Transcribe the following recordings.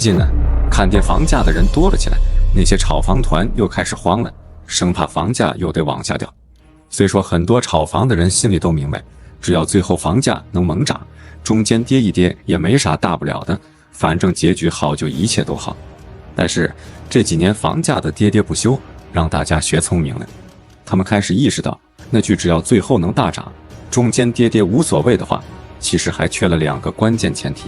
近呢，看跌房价的人多了起来，那些炒房团又开始慌了，生怕房价又得往下掉。虽说很多炒房的人心里都明白，只要最后房价能猛涨，中间跌一跌也没啥大不了的，反正结局好就一切都好。但是这几年房价的跌跌不休，让大家学聪明了，他们开始意识到，那句只要最后能大涨，中间跌跌无所谓的话，其实还缺了2个关键前提。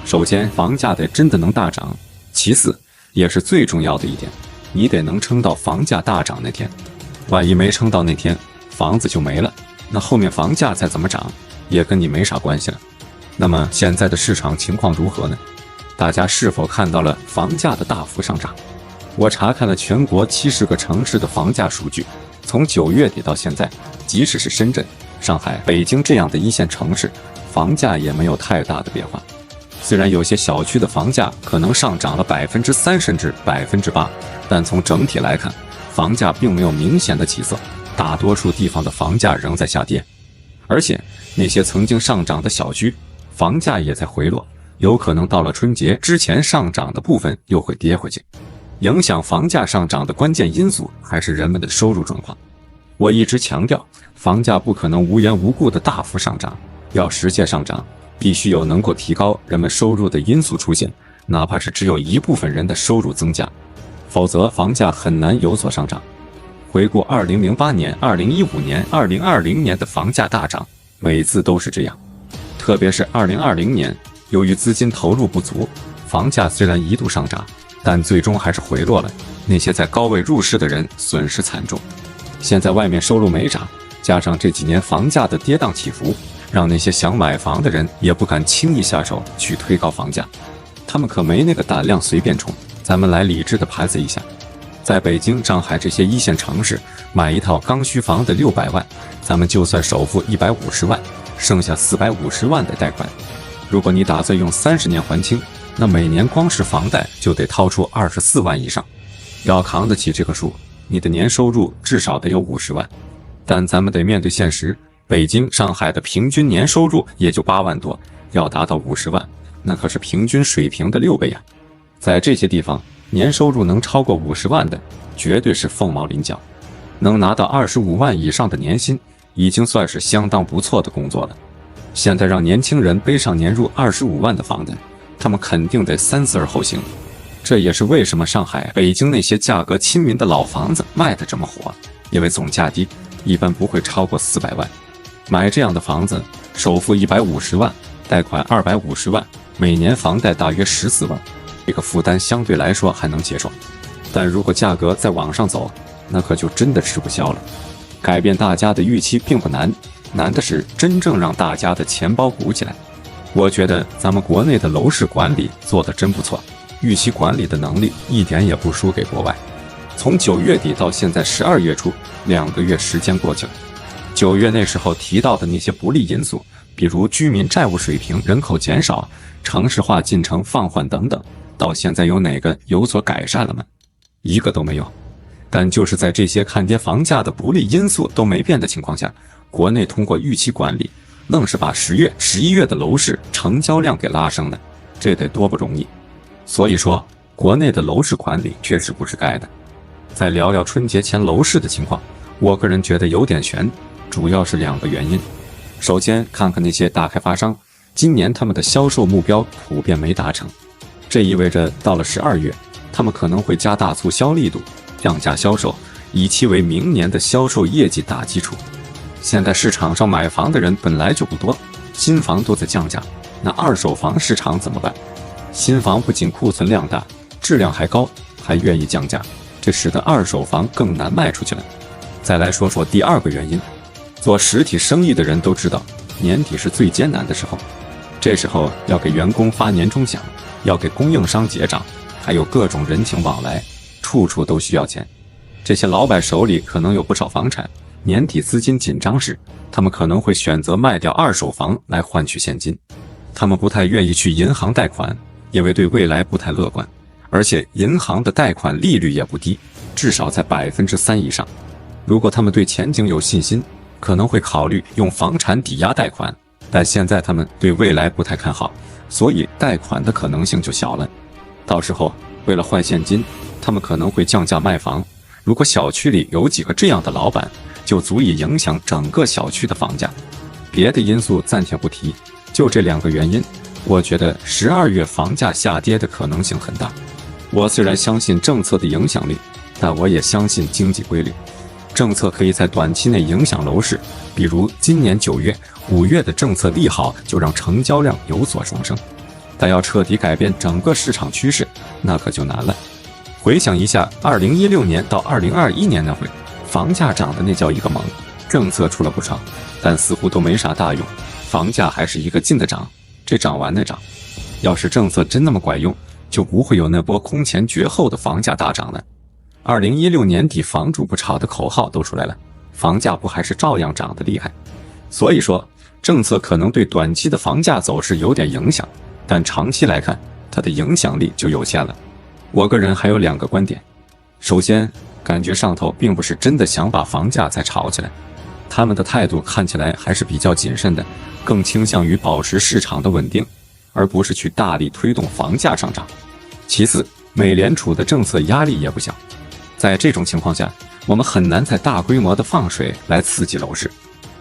首先，房价得真的能大涨；其次，也是最重要的一点，你得能撑到房价大涨那天。万一没撑到那天，房子就没了，那后面房价再怎么涨，也跟你没啥关系了。那么现在的市场情况如何呢？大家是否看到了房价的大幅上涨？我查看了全国70个城市的房价数据，从9月底到现在，即使是深圳、上海、北京这样的一线城市，房价也没有太大的变化。虽然有些小区的房价可能上涨了3%甚至8%，但从整体来看，房价并没有明显的起色，大多数地方的房价仍在下跌。而且那些曾经上涨的小区，房价也在回落，有可能到了春节之前上涨的部分又会跌回去。影响房价上涨的关键因素还是人们的收入状况。我一直强调，房价不可能无缘无故的大幅上涨，要实现上涨，必须有能够提高人们收入的因素出现，哪怕是只有一部分人的收入增加，否则房价很难有所上涨。回顾2008年、2015年、2020年的房价大涨，每次都是这样。特别是2020年，由于资金投入不足，房价虽然一度上涨，但最终还是回落了，那些在高位入市的人损失惨重。现在外面收入没涨，加上这几年房价的跌宕起伏，让那些想买房的人也不敢轻易下手去推高房价，他们可没那个胆量随便冲。咱们来理智的盘子一下，在北京、上海这些一线城市，买一套刚需房的600万，咱们就算首付150万，剩下450万的贷款。如果你打算用30年还清，那每年光是房贷就得掏出24万以上。要扛得起这个数，你的年收入至少得有50万。但咱们得面对现实，北京、上海的平均年收入也就8万多，要达到50万，那可是平均水平的6倍啊！在这些地方，年收入能超过50万的，绝对是凤毛麟角。能拿到25万以上的年薪，已经算是相当不错的工作了。现在让年轻人背上年入25万的房贷，他们肯定得三思而后行。这也是为什么上海、北京那些价格亲民的老房子卖得这么火，因为总价低，一般不会超过400万。买这样的房子，首付150万，贷款250万，每年房贷大约14万，这个负担相对来说还能接受。但如果价格再往上走，那可就真的吃不消了。改变大家的预期并不难，难的是真正让大家的钱包鼓起来。我觉得咱们国内的楼市管理做得真不错，预期管理的能力一点也不输给国外。从9月底到现在12月初，2个月时间过去了。9月那时候提到的那些不利因素，比如居民债务水平、人口减少、城市化进程放缓等等，到现在有哪个有所改善了吗？一个都没有。但就是在这些看跌房价的不利因素都没变的情况下，国内通过预期管理，愣是把10月、11月的楼市成交量给拉升了，这得多不容易。所以说，国内的楼市管理确实不是盖的。再聊聊春节前楼市的情况，我个人觉得有点悬，主要是2个原因。首先，看看那些大开发商，今年他们的销售目标普遍没达成，这意味着到了12月，他们可能会加大促销力度，降价销售，以期为明年的销售业绩打基础。现在市场上买房的人本来就不多，新房都在降价，那二手房市场怎么办？新房不仅库存量大，质量还高，还愿意降价，这使得二手房更难卖出去了。再来说说第2个原因，做实体生意的人都知道，年底是最艰难的时候，这时候要给员工发年终奖，要给供应商结账，还有各种人情往来，处处都需要钱。这些老板手里可能有不少房产，年底资金紧张时，他们可能会选择卖掉二手房来换取现金。他们不太愿意去银行贷款，因为对未来不太乐观，而且银行的贷款利率也不低，至少在3%以上。如果他们对前景有信心，可能会考虑用房产抵押贷款，但现在他们对未来不太看好，所以贷款的可能性就小了。到时候为了换现金，他们可能会降价卖房。如果小区里有几个这样的老板，就足以影响整个小区的房价。别的因素暂且不提，就这2个原因，我觉得12月房价下跌的可能性很大。我虽然相信政策的影响力，但我也相信经济规律。政策可以在短期内影响楼市，比如今年9月、5月的政策利好就让成交量有所上升，但要彻底改变整个市场趋势，那可就难了。回想一下2016年到2021年那会，房价涨的那叫一个猛，政策出了不少，但似乎都没啥大用，房价还是一个劲的涨，这涨完那涨。要是政策真那么管用，就不会有那波空前绝后的房价大涨了。2016年底房住不炒的口号都出来了，房价不还是照样涨得厉害？所以说，政策可能对短期的房价走势有点影响，但长期来看，它的影响力就有限了。我个人还有2个观点。首先，感觉上头并不是真的想把房价再炒起来，他们的态度看起来还是比较谨慎的，更倾向于保持市场的稳定，而不是去大力推动房价上涨。其次，美联储的政策压力也不小，在这种情况下，我们很难再大规模的放水来刺激楼市。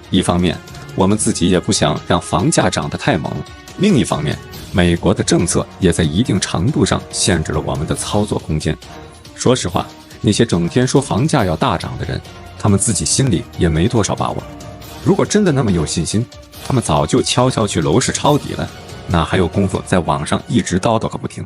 一方面，我们自己也不想让房价涨得太猛；另一方面，美国的政策也在一定程度上限制了我们的操作空间。说实话，那些整天说房价要大涨的人，他们自己心里也没多少把握。如果真的那么有信心，他们早就悄悄去楼市抄底了，哪还有功夫在网上一直叨叨个不停。